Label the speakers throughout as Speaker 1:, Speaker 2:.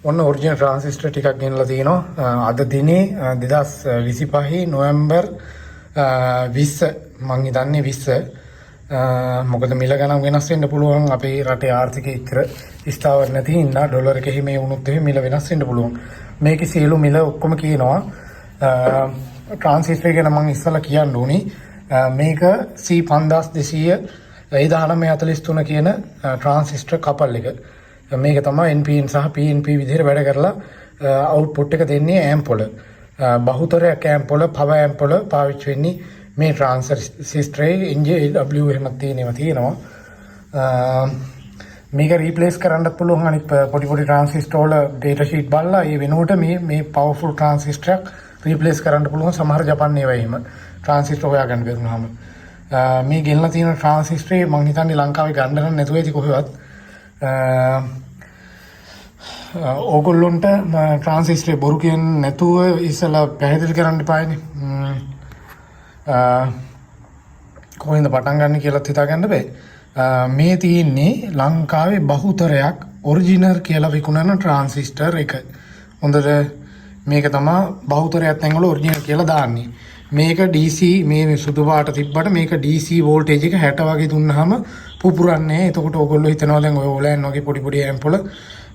Speaker 1: ඔන්න original transistor ටිකක් ගෙනලා තිනවා. අද දිනේ 2025 නොවැම්බර් 20 මං හිතන්නේ 20. මොකද මිල ගණන් වෙනස් වෙන්න පුළුවන්. අපේ රටේ ආර්ථිකය ඉතර ස්ථාවර නැති හින්දා ඩොලර් එකෙහි මේ වුණොත් එහෙම මිල වෙනස් වෙන්න පුළුවන්. මේකේ සියලු මිල ඔක්කොම කියනවා. ට්‍රාන්සිස්ටර් ගැන මං ඉස්සලා කියන්න ඕනි. මේක C5200 1943 කියන ට්‍රාන්සිස්ටර් කපල් එක. මේක තමයි NPN සහ PNP විදිහට වැඩ කරලා අවුට්පුට් එක දෙන්නේ ඇම්ප් වල. බහුතරයක් ඇම්ප් වල පවර් ඇම්ප් වල පාවිච්චි වෙන්නේ මේ ට්‍රාන්සිස්ටරේ NJW එහෙමත් තියෙනවා. මේක රීප්ලේස් කරන්නත් පුළුවන් අනිත් පොඩි ට්‍රාන්සිස්ටර් වල ඩේටා ෂීට් බලලා ඒ වෙනුවට මේ පවර්ෆුල් ට්‍රාන්සිස්ටර් රීප්ලේස් කරන්න පුළුවන්. සමහර ජපාන් ඒවා එහෙම ට්‍රාන්සිස්ටර් හොයාගන්න බැරුණාම මේ ගෙනලා තියෙන ට්‍රාන්සිස්ටරේ මං හිතන්නේ ලංකාවේ ගන්න නැතුව ඇති කොහෙවත්. ඕගොල්ලොන්ට ට්‍රාන්සිස්ටරේ බොරු කියන්නේ නැතුව ඉස්සලා පැහැදිලි කරන්න එපායිනේ. කොහෙන්ද පටන් ගන්න කියලාත් හිතාගන්න බෑ. මේ තියෙන්නේ ලංකාවේ බහුතරයක් ඔරිජිනල් කියලා විකුණන ට්‍රාන්සිස්ටර් එක. හොඳට මේක තමයි බහුතරයක් තැන්වල ඔරිජිනල් කියලා දාන්නේ. මේක DC මේ සුදු පාට තිබ්බට මේක DC වෝල්ටේජ් එක 60 වගේ දුන්නාම පුපුරන්නේ. එතකොට ඕගොල්ලෝ හිතනවා දැන් ඔය ඕලෑන් වගේ පොඩි ඇම්ප් වල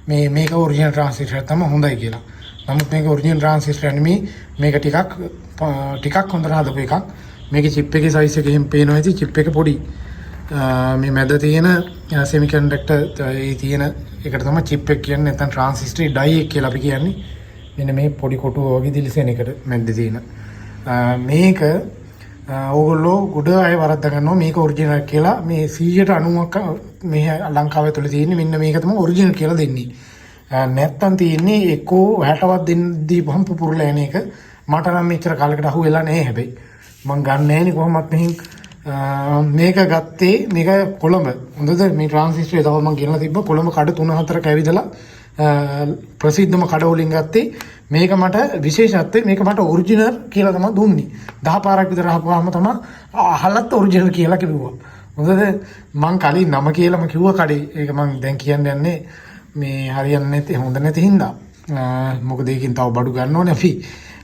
Speaker 1: මේක ඔරිජිනල් ට්‍රාන්සිස්ටර් තමයි හොඳයි කියලා. නමුත් මේක ඔරිජිනල් ට්‍රාන්සිස්ටර් නෙමෙයි. මේක ටිකක් හොඳට හදපු එකක්. මේකේ චිප් එකේ සයිස් එක එහෙම පේනවා ඇති. චිප් එක පොඩි. මේ මැද තියෙන සෙමිකන්ඩක්ටර් ඒ තියෙන එකට තමයි චිප් එක කියන්නේ. නැත්නම් ට්‍රාන්සිස්ටර් ඩයි එක කියලා අපි කියන්නේ. මෙන්න මේ පොඩි කොටුව වගේ දිලිසෙන එකට මැද්දේ තියෙන. මේක ඕගොල්ලෝ ගොඩ අය වරද්ද ගන්නවා මේක ඔරිජිනල් කියලා. මේ 190ක් මේ ලංකාවේ තුල තියෙන්නේ මෙන්න මේක තමයි ඔරිජිනල් කියලා දෙන්නේ. නැත්තම් තියෙන්නේ එක්කෝ 60ක් දෙන්න දීපහම පුපුරලා එන එක. මට නම් මෙච්චර කාලයකට අහු වෙලා නැහැ හැබැයි. මං ගන්න නැහෙනි කොහොමත් මෙහින් මේක ගත්තේ මේක කොළඹ. හොඳද මේ ට්‍රාන්සිස්ටරේ තව මං ගෙනලා තිබ්බා කොළඹ කඩ 3-4ක ඇවිදලා ප්‍රසිද්ධම කඩ වලින් ගත්තේ. මේක මට විශේෂත්වය මේක මට ඔරිජිනල් කියලා තමයි දුන්නේ. 10 පාරක් විතර අහපුවාම තමයි අහලත් ඔරිජිනල් කියලා කිව්වා. හොඳද මං කලින් නම කියලාම කිව්වා කඩේ. ඒක මං දැන් කියන්න යන්නේ මේ හරියන්නේ නැති හොඳ නැති හින්දා. මොකද ඒකෙන් තව බඩු ගන්න ඕනේ අපි.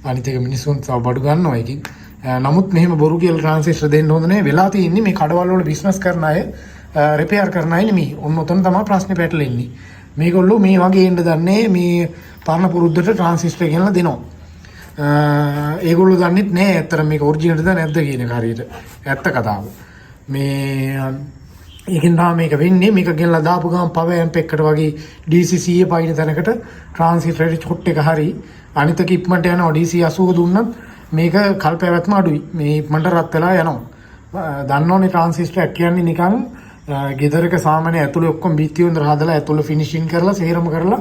Speaker 1: අනිත් එක මිනිස්සුන් තව බඩු ගන්නවා ඒකෙන්. නමුත් මෙහෙම බොරු කියලා ට්‍රාන්සිස්ටර් දෙන්න හොඳ නැහැ. වෙලා තියෙන්නේ මේ කඩවල වල බිස්නස් කරන අය රිපෙයාර් කරන අය නෙමෙයි. ඔන්න ඔතන තමයි ප්‍රශ්නේ පැටලෙන්නේ. මේගොල්ලෝ මේ වගේ එන්න දන්නේ මේ පරණ පුරුද්දට ට්‍රාන්සිස්ටර් ගෙනලා දෙනවා. ඒගොල්ලෝ දන්නෙත් නෑ ඇත්තට මේක ඔරිජිනල්ද නැද්ද කියන එක හරියට. ඇත්ත කතාව. මේ ඒකෙන් තමයි මේක වෙන්නේ. මේක ගෙනලා දාපු ගමන් පවර් ඇම්ප් එකකට වගේ DC 100 පයින් තැනකට ට්‍රාන්සිස්ටර් චොට් එක හරි අනිත් එක ඉක්මනට යනවා. DC 80 දුන්නත් මේක කල් පැවැත්ම අඩුයි. මේ ඉක්මනට රත් වෙලා යනවා. දන්නවනේ ට්‍රාන්සිස්ටර් කියන්නේ නිකන් ගෙදරක සාමාන්‍ය ඇතුලේ ඔක්කොම බීත්ති වුන් හදලා ඇතුලේ ෆිනිෂින් කරලා සේරම කරලා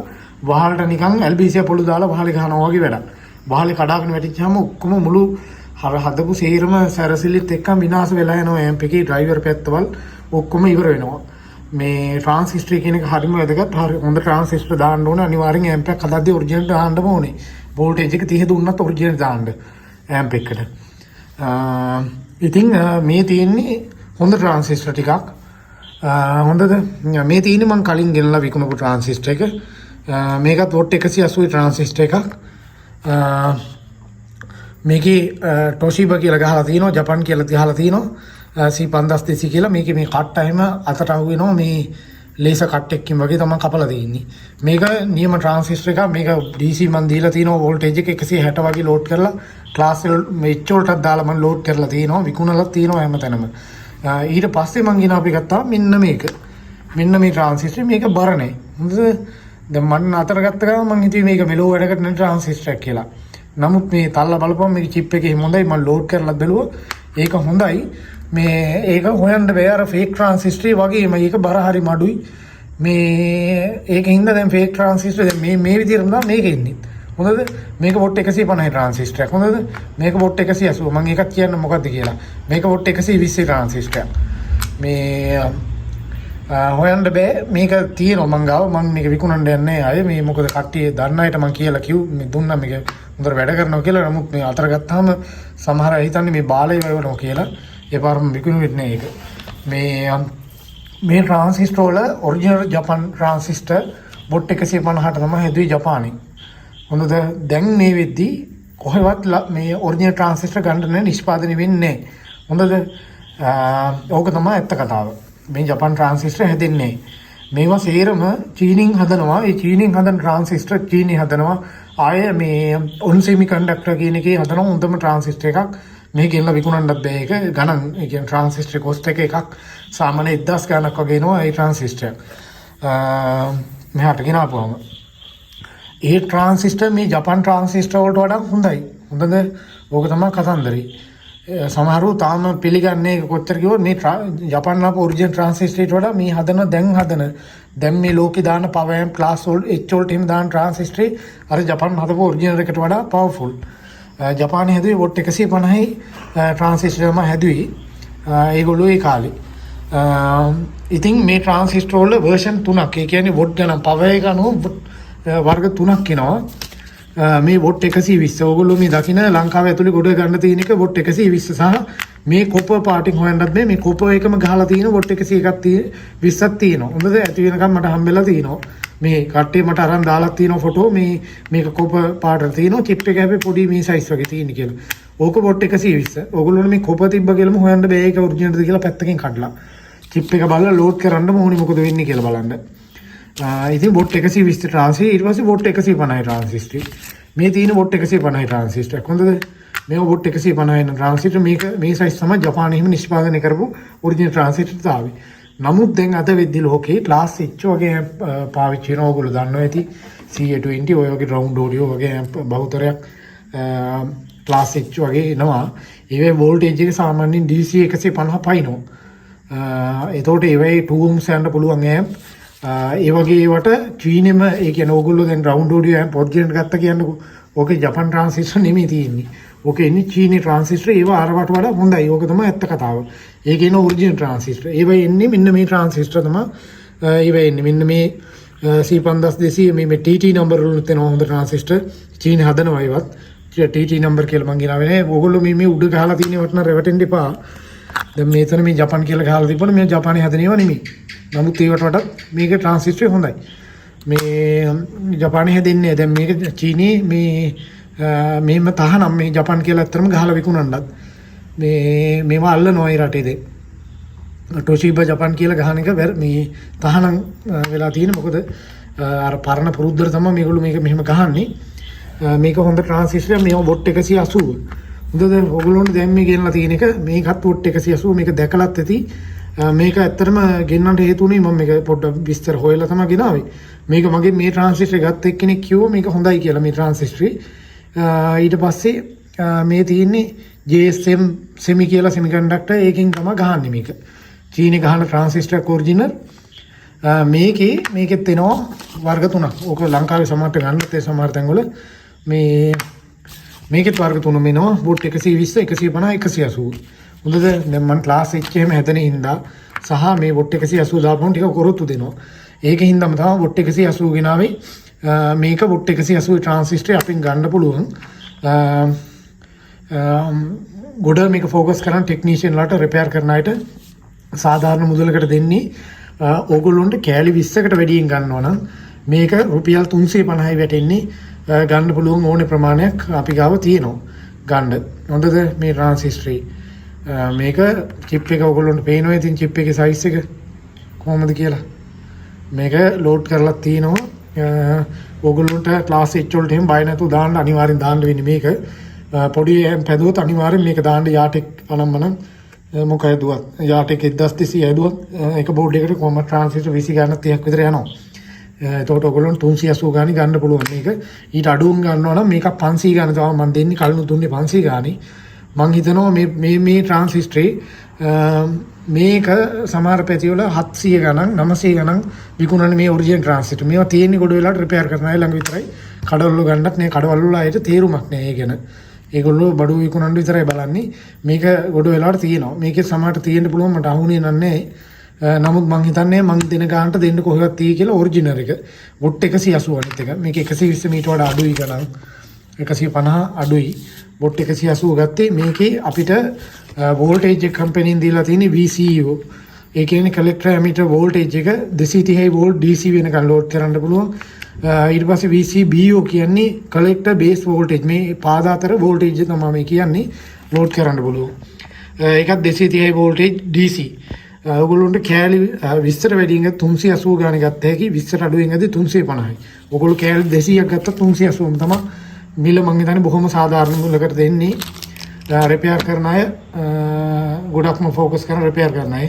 Speaker 1: වහලට නිකන් ඇල්බීසියා පොළු දාලා වහලේ ගහනවා වගේ වැඩක්. වහලේ කඩාගෙන වැටිච්චාම ඔක්කොම මුළු හදපු සේරම සැරසිලිත් එක්කම විනාශ වෙලා යනවා. ඇම්ප් එකේ ඩ්‍රයිවර් පැත්තවල් ඔක්කොම ඉවර වෙනවා. මේ ට්‍රාන්සිස්ටර් කියන එක හරිම වැදගත්. හොඳ ට්‍රාන්සිස්ටර් දාන්න ඕනේ. අනිවාර්යෙන් ඇම්ප් එක හදද්දී ඔරිජිනල් දාන්න ඕනේ. වෝල්ටේජ් එක 30 දුන්නත් ඔරිජිනල් දාන්න ඇම්ප් එකට. ඉතින් මේ තියෙන්නේ හොඳ ට්‍රාන්සිස්ටර් ටිකක්. හොඳද මේ තියෙන්නේ මම කලින් ගෙනලා විකුණපු ට්‍රාන්සිස්ටර් එක. මේකත් වොට් 180 ට්‍රාන්සිස්ටර් එකක්. මේකේ ටොෂිබා කියලා ගහලා තියෙනවා. ජපාන් කියලා ගහලා තියෙනවා. C5200 කියලා. මේකේ මේ කට් එහෙම අතට අහු වෙනවා. මේ ලේසර් කට් එකකින් වගේ තමයි කපලා තියෙන්නේ. මේක නියම ට්‍රාන්සිස්ටර් එකක්. මේක DC මන් දීලා තියෙනවා වෝල්ටේජ් එක 160 වගේ ලෝඩ් කරලා ක්ලාස් H වලටත් දාලා මම ලෝඩ් කරලා තියෙනවා. විකුණලා තියෙනවා හැමතැනම. ඊට පස්සේ මං ගෙනාව එකක් තමයි මෙන්න මේක. මෙන්න මේ ට්‍රාන්සිස්ටර් මේක බර නැහැ. හොඳද? දැන් මම අතර ගත්ත ගමන් මං හිතුවේ මේක මෙලෝ වැඩකට නෙවෙයි ට්‍රාන්සිස්ටර් කියලා. නමුත් මේ තල්ලා බලපුවම මේක චිප් එකේ හොඳයි. මම ලෝඩ් කරලා බැලුවා. ඒක හොඳයි. මේ ඒක හොයන්න බෑ අර ෆේක් ට්‍රාන්සිස්ටර් වගේම මේක බර හරි මඩුයි. මේ ඒකින්ද දැන් ෆේක් ට්‍රාන්සිස්ටර් දැන් මේ විදිහට නම් මේක ඉන්නේ. හොඳද? මේක වොට් 150 ට්‍රාන්සිස්ටර්. හොඳද? මේක වොට් 180. මම ඒකත් කියන්න මොකද්ද කියලා. මේක වොට් 120 ට්‍රාන්සිස්ටර්. මේ හොයන්න බෑ. මේක තියෙනවා මං ගාව. මං මේක විකුණන්න යන්නේ අය. මේ මොකද කට්ටිය දන්න අයට මං කියලා මේ දුන්නා මේක හොඳට වැඩ කරනවා කියලා. නමුත් මේ අතර ගත්තාම සමහර අය හිතන්නේ මේ බාලේ වයවනවා කියලා. ඒ පාරම විකුණුවෙත් නෑ ඒක. මේ ට්‍රාන්සිස්ටර් වල ඔරිජිනල් ජපාන් ට්‍රාන්සිස්ටර් බොට් 150ට තමයි හැදුවේ ජපානයේ. හොඳද? දැන් මේ වෙද්දී කොහෙවත් මේ ඔරිජිනල් ට්‍රාන්සිස්ටර් ගන්න නැහැ, නිෂ්පාදනය වෙන්නේ නැහැ. හොඳද? ඕක තමයි ඇත්ත කතාව. මේ ජපාන් ට්‍රාන්සිස්ටර් හැදෙන්නේ මේවා සේරම චීනින් හදනවා. ඒ චීනින් හදන ට්‍රාන්සිස්ටර් චීනි හදනවා. ආයේ මේ ඔන් සෙමි කන්ඩක්ටර් කියන එකේ හදන හොඳම ට්‍රාන්සිස්ටර් එකක් මේ ගෙල්ල විකුණන්නත් බෑ. ඒක ගණන් ඒ කියන්නේ ට්‍රාන්සිස්ටර් කොස්ට් එකක් සාමාන්‍ය 1000 ගණක් වගේ එනවා ඒ ට්‍රාන්සිස්ටර්. මෙහාට ගෙනාපුවම ඒ ට්‍රාන්සිස්ටර් මේ ජපාන් ට්‍රාන්සිස්ටර් වලට වඩා හොඳයි. හොඳද? ඕක තමයි කතන්දරේ. සමහරව තාම පිළිගන්නේ කොච්චර කිව්වොත් මේ ජපාන් ආපු ඔරිජිනල් ට්‍රාන්සිස්ටරේට වඩා මේ දැන් මේ ලෝකේ දාන පවර් ඇම්ප් ක්ලාස් වල H-වලට එහෙම දාන ට්‍රාන්සිස්ටරේ අර ජපාන් හදපු ඔරිජිනල් එකට වඩා පවර්ෆුල්. ජපානයේ හැදුවේ වොට් 150යි ට්‍රාන්සිස්ටර්ම හැදුවේ ඒගොල්ලෝ ඒ කාලේ. ඉතින් මේ ට්‍රාන්සිස්ටර් වල version 3ක්. ඒ කියන්නේ වොට් ගණන් පවර් එක අනුව වර්ග 3ක් එනවා. මේ වොට් 120. ඕගොල්ලෝ මේ දකින ලංකාව ඇතුලේ ගොඩ ගන්න තියෙන එක වොට් 120 සහ මේ කොපර් පාටින් හොයන්නත් බෑ. මේ කොපර් එකම ගහලා තියෙන වොට් 101ක් 20ක් තියෙනවා. හොඳද? ඇති වෙනකම් මට හම්බෙලා තියෙනවා. මේ කට්ටිය මට අරන් දාලා තියෙනවා ෆොටෝ. මේක කොපර් පාටට තියෙනවා. චිප් එක හැබැයි පොඩි මේ සයිස් වගේ තියෙන කියලා. ඕක වොට් 120. ඕගොල්ලෝ මේ කොපර් තිබ්බ කියලාම හොයන්න බෑ. ඒක ඔරිජිනල්ද කියලා පැත්තකින් කඩලා. චිප් එක බලලා ලෝඩ් කරන්න ඕනේ මොකද වෙන්නේ කියලා බලන්න. ඉතින් වොට් 120 ට්‍රාන්සිස්ටර් ඊට පස්සේ වොට් 150 ට්‍රාන්සිස්ටර්. මේ තියෙන වොට් 150 ට්‍රාන්සිස්ටර්. හොඳද? මේ වොට් 150 ට්‍රාන්සිස්ටර් මේ සයිස් තමයි ජපානයේම නිෂ්පාදනය කරපු ඔරිජිනල් ට්‍රාන්සිස්ටර් තාවේ. නමුත් දැන් අද වෙද්දි ලෝකේ ක්ලාස් H වගේ පාවිච්චි කරන ඕගොල්ලෝ දන්නවා ඇති CA20 ඔය වගේ රවුන්ඩ් ඔඩියෝ වගේ බහුතරයක් ක්ලාස් H වගේ එනවා. ඒවේ වෝල්ටේජ් එක සාමාන්‍යයෙන් DC 150 පයින්නවා. එතකොට ඒවයි 2 ohms යන්න පුළුවන් ඇම්ප්. ඒ වගේ ඒවට චීනෙම ඒ කියන්නේ ඕගොල්ලෝ දැන් රවුන්ඩ් ඔඩියෝ ඇම්ප් ඔරිජිනල් ගත්ත කියන්නකෝ. ඕකේ ජපාන් ට්‍රාන්සිස්ටර් නෙමෙයි තියෙන්නේ. ඕකේ ඉන්නේ චීනි ට්‍රාන්සිස්ටර්. ඒවා අරවට වඩා හොඳයි. ඕක තමයි ඇත්ත කතාව. ඒකේ ඉන්න ඔරිජිනල් ට්‍රාන්සිස්ටර්. ඒවයි එන්නේ මෙන්න මේ ට්‍රාන්සිස්ටර් තමයි. ඒවයි එන්නේ මෙන්න මේ C50200 මේ TT නම්බර් වලින් තියෙන හොඳ ට්‍රාන්සිස්ටර්. චීනි හදනවා ඒවත්. TT නම්බර් කියලා මං ගෙනාවේ නෑ. ඕගොල්ලෝ මේ උඩ ගහලා තියෙන වටන රෙවටෙන්න එපා. දැන් මෙතන මේ ජපාන් කියලා ගහලා තිබුණා. මේ ජපානයේ හදන ඒවා නෙමෙයි. නමුත් ඒවට වඩා මේක ට්‍රාන්සිස්ටර් හොඳයි. මේ ජපානයේ හැදෙන්නේ දැන් මේක චීනි මේම තහනම් මේ ජපාන් කියලා ඇත්තටම ගහලා විකුණන්නත් මේවා අල්ලනවා ඒ රටේදී. ටොෂිබා ජපාන් කියලා ගහන එක මේ තහනම් වෙලා තියෙන මොකද අර පරණ පුරුද්දට තමයි මේගොල්ලෝ මේක මෙහෙම ගහන්නේ. මේක හොඳ ට්‍රාන්සිස්ටර් මේ වොට් 180. හොඳද? ඔයගොල්ලෝන්ට දැන් මේ ගෙනලා තියෙන එක මේකත් වොට් 180 මේක දැකලත් ඇති. මේක ඇත්තටම ගෙන්නන්න හේතු උනේ මම මේක පොඩ්ඩක් විස්තර හොයලා තමයි ගෙනාවේ. මේක මගේ මේ ට්‍රාන්සිස්ටර් ගත්ත එක්කෙනෙක් කිව්වා මේක හොඳයි කියලා මේ ට්‍රාන්සිස්ටරේ. ඊට පස්සේ මේ තියෙන්නේ JSM semi කියලා semiconductor එකකින් තමයි ගහන්නේ මේක. චීනේ ගහන ට්‍රාන්සිස්ටර් ඔරිජිනල්. මේකෙත් එනවා වර්ග 3ක්. ඕක ලංකාවේ සමහරට ගන්නත් ඒ සමහර තැන්වල මේකෙත් වර්ග 3 වෙනවා. වොට් 120 150 180. හොඳද? දැන් මම ක්ලාස් H එහෙම හැදෙන හින්දා සහ මේ වොට් 180 දාපුවම ටික කොරොත්තු දෙනවා. ඒකෙන් හින්දාම තමයි වොට් 180 ගෙනාවේ. මේක වොට් 180 ට්‍රාන්සිස්ටර් අපින් ගන්න පුළුවන්. ගොඩ මේක ෆෝකස් කරන ටෙක්නීෂියන් ලාට රිපෙයාර් කරන අයට සාධාරණ මුදලකට දෙන්නේ. ඕගොල්ලොන්ට කෑලි 20කට වැඩියෙන් ගන්නවා නම් මේක රුපියල් 350යි වැටෙන්නේ. ගන්න පුළුවන් ඕනේ ප්‍රමාණයක් අපි ගාව තියෙනවා. ගන්න. හොඳද? මේ ට්‍රාන්සිස්ටරේ මේක චිප් එක ඔයගොල්ලන්ට පේනවා. ඉතින් චිප් එකේ සයිස් එක කොහොමද කියලා මේක ලෝඩ් කරලා තියෙනවා. ඔයගොල්ලන්ට ක්ලාස් H වලට එහෙම බය නැතුව දාන්න අනිවාර්යෙන් දාන්න වෙන්නේ මේක. පොඩි පැදුවත් අනිවාර්යෙන් මේක දාන්න යාටෙක් අනම්මනම් මොකද දුවත් යාටෙක් 1200 ඇදුවත් එක බෝඩ් එකකට කොහොම ට්‍රාන්සිස්ටර් 20 ගන්න 30ක් විතර යනවා. එතකොට ඔයගොල්ලන්ට 380 ගාණි ගන්න පුළුවන් මේක. ඊට අඩුවම ගන්නවා නම් මේක 500 ගාණ තමයි මම දෙන්නේ. කලින් දුන්නේ 500 ගාණි. මං හිතනවා මේ ට්‍රාන්සිස්ටරේ මේක සමහර පැතිවල 700 ගණන් 900 ගණන් විකුණන මේ ඔරිජිනල් ට්‍රාන්සිස්ටර්. මේවා තියෙන්නේ ගොඩ වෙලාවට රිපෙයාර් කරන අය ළඟ විතරයි. කඩවල ගන්නත් නේ කඩවල වල අයට තේරුමක් නෑ ඒ ගැන. ඒගොල්ලෝ බඩු විකුණන්න විතරයි බලන්නේ. මේක ගොඩ වෙලාවට තියෙනවා. මේකේ සමහරට තියෙන්න පුළුවන් මට අහුනේ නන්නේ. නමුත් මං හිතන්නේ මං දෙන ගානට දෙන්න කොහෙවත් තියෙයි කියලා ඔරිජිනල් එක. වොට් 180 අනිත් එක. මේක 120 මීට වඩා අඩුයි ගණන්. 150 අඩුයි. වොට් 180 ගත්තේ මේකේ අපිට වෝල්ටේජ් එක කම්පැනිෙන් දීලා තියෙන්නේ VCU ඒ කියන්නේ කලෙක්ටර් ඇමීටර් වෝල්ටේජ් එක 230 වෝල්ට් DC වෙනකන් ලෝඩ් කරන්න පුළුවන්. ඊට පස්සේ VCBO කියන්නේ කලෙක්ටර් බේස් වෝල්ටේජ්. මේ පාද අතර වෝල්ටේජ් තමයි මේ කියන්නේ ලෝඩ් කරන්න පුළුවන්. ඒකත් 230 වෝල්ටේජ් DC. ඔයගොල්ලන්ට කෑලි 20ට වැඩියෙන් 380 ගාන ගත්ත හැකි 20ට අඩුවෙන් ඇද්දි 350යි. ඔයගොල්ලෝ කෑලි 200ක් ගත්තා 380ම තමයි මිල මං හිතන්නේ බොහොම සාධාරණ මුලකට දෙන්නේ. රිපෙයාර් කරන අය ගොඩක්ම ફોකස් කරන රිපෙයාර් කරන අය.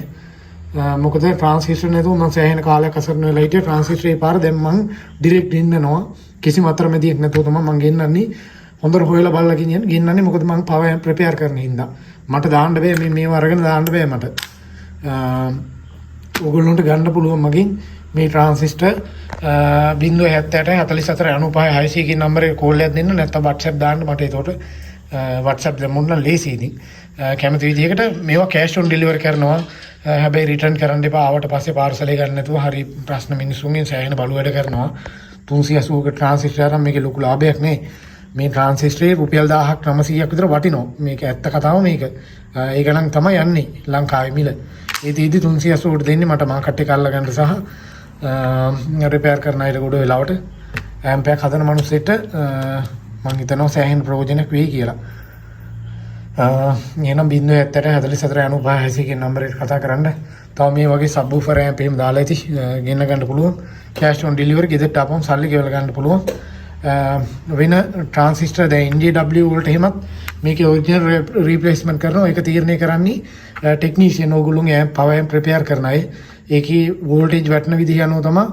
Speaker 1: මොකද ට්‍රාන්සිස්ටර් නැතුව මම සෑහෙන කාලයක් අසරණ වෙලා හිටියා. ට්‍රාන්සිස්ටර් ඒ පාර දැන් මං ඩිරෙක්ට් ගෙන්නනවා. කිසිම අතරමැදියෙක් නැතුව තමයි මං ගෙන්නන්නේ. හොඳට හොයලා බලලා ගෙන්නන්නේ. මොකද මං පවර් ප්‍රිපෙයාර් කරන හින්දා. මට දාන්න බෑ මේව අරගෙන දාන්න බෑ මට. ඔයගොල්ලන්ට ගන්න පුළුවන් මගෙන් මේ ට්‍රාන්සිස්ටර් 078 44 95 600 කියන නම්බරේ කෝල් එකක් දෙන්න නැත්නම් WhatsApp දාන්න මට. ඒකට WhatsApp දෙමුන්න ලේසි ඉතින්. කැමති විදිහකට මේවා කෑෂ් ඔන් ඩෙලිවර් කරනවා. හැබැයි රිටර්න් කරන්න එපා. ආවට පස්සේ පාර්සල් එක ගන්න නැතුව හරි ප්‍රශ්න මිනිස්සුන්ගෙන් සෑහෙන බලු වැඩ කරනවා. 380ක ට්‍රාන්සිස්ටර් එකක් මේකේ ලොකු ලාභයක් නේ. මේ ට්‍රාන්සිස්ටරේ රුපියල් 1000ක් 900ක් විතර වටිනවා. මේක ඇත්ත කතාව මේක. ඒක නම් තමයි යන්නේ ලංකාවේ මිල. ඒ තීදි 380ට දෙන්නේ මට මාකට් එක අල්ලගන්න සහ රිපෙයාර් කරන අයට ගොඩ වෙලාවට ඇම්පයක් හදන මිනිස්සෙට මම හිතනවා සෑහෙන ප්‍රයෝජනයක් වෙයි කියලා. එහෙනම් 074 කියන නම්බරේට කතා කරන්න. තව මේ වගේ සබ්වූෆර් ඇම්ප් එහෙම දාලා ඇති ගෙන්න ගන්න පුළුවන්. කෑෂ් ඔන් ඩෙලිවරි ගෙදරට ආපුවම සල්ලි ගෙවලා ගන්න පුළුවන්. වෙන ට්‍රාන්සිස්ටර් දැන් NJW වලට එහෙමත් මේකේ ඔරිජිනල් රීප්ලේස්මන්ට් කරනවා. ඒක තීරණය කරන්නේ ටෙක්නීෂියන් ඕගොල්ලෝගේ ඇම්ප් පවර් ඇම්ප් ප්‍රිපෙයාර් කරන අය. ඒකේ වෝල්ටේජ් වැටෙන විදිහ අනුව තමයි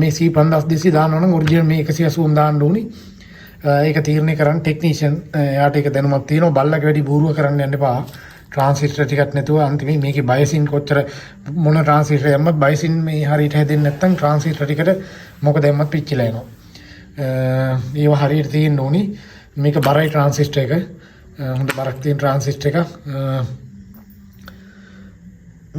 Speaker 1: මේ C50200 දානවා නම් ඔරිජිනල් මේ 180ම දාන්න ඕනි. ඒක තීරණය කරන්න ටෙක්නීෂියන් එයාට ඒක දැනුමක් තියෙනවා. බල්ලක වැඩි බూరుව කරන්න යන්න එපා. ට්‍රාන්සිස්ටර් ටිකක් නැතුව අන්තිමේ මේකේ බයසින් කොච්චර මොන ට්‍රාන්සිස්ටර් යම්මත් බයසින් මේ හරියට හැදෙන්නේ නැත්නම් ට්‍රාන්සිස්ටර් ටිකට මොකද එම්මත් පිච්චිලා එනවා. ඒව හරියට තියෙන්න ඕනි. මේක බරයි ට්‍රාන්සිස්ටර් එක. හොඳ බරක් තියෙන ට්‍රාන්සිස්ටර් එකක්.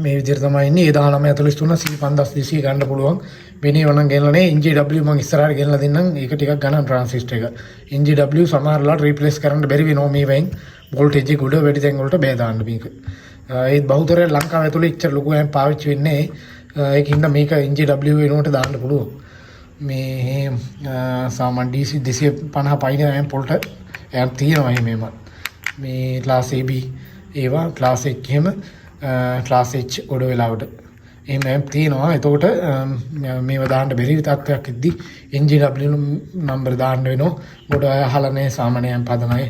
Speaker 1: මේ විදිහට තමයි ඉන්නේ. ඒ 1943 C50200 ගන්න පුළුවන්. වෙනේ වනම් ගෙනලා නේ NJW මම ඉස්සරහට ගෙනලා දෙන්නම්. ඒක ටිකක් ගණන් ට්‍රාන්සිස්ටර් එක. NJW සමහරලාට රීප්ලේස් කරන්න බැරි වෙනවා මේ වෙන්. වෝල්ටේජ් එක උඩ වැඩි තැන් වලට බෑ දාන්න මේක. ඒත් බහුතරය ලංකාව ඇතුලේ ඉච්චර ලොකු ඇම්ප් පාවිච්චි වෙන්නේ නැහැ. ඒකින්ද මේක NJW වෙනුවට දාන්න පුළුවන්. මේ සාමාන්‍ය DC 250 පයින් ඇම්ප් වලට ඇම්ප් තියෙනවා එහෙමම. මේ ක්ලාස් AB ඒවා ක්ලාස් H එහෙම ක්ලාස් H ඔඩ වෙලාවට එහෙම ඇම්ප් තියෙනවා. එතකොට මේව දාන්න බැරි තත්ත්වයක් ඉද්දි NJW නම්බර දාන්න වෙනවා. මොකද අය අහලා නැහැ සාමාන්‍ය ඇම්ප් හදන අය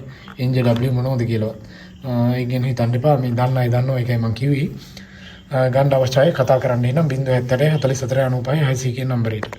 Speaker 1: NJW මොනවද කියලා. ඒ ගැන හිතන්න එපා. මේ දන්න අය දන්නවා. ඒකයි මම කිව්වේ. ගන්න අවශ්‍යයි කතා කරන්න එනම් 074 44 95 600 කියන නම්බරේට.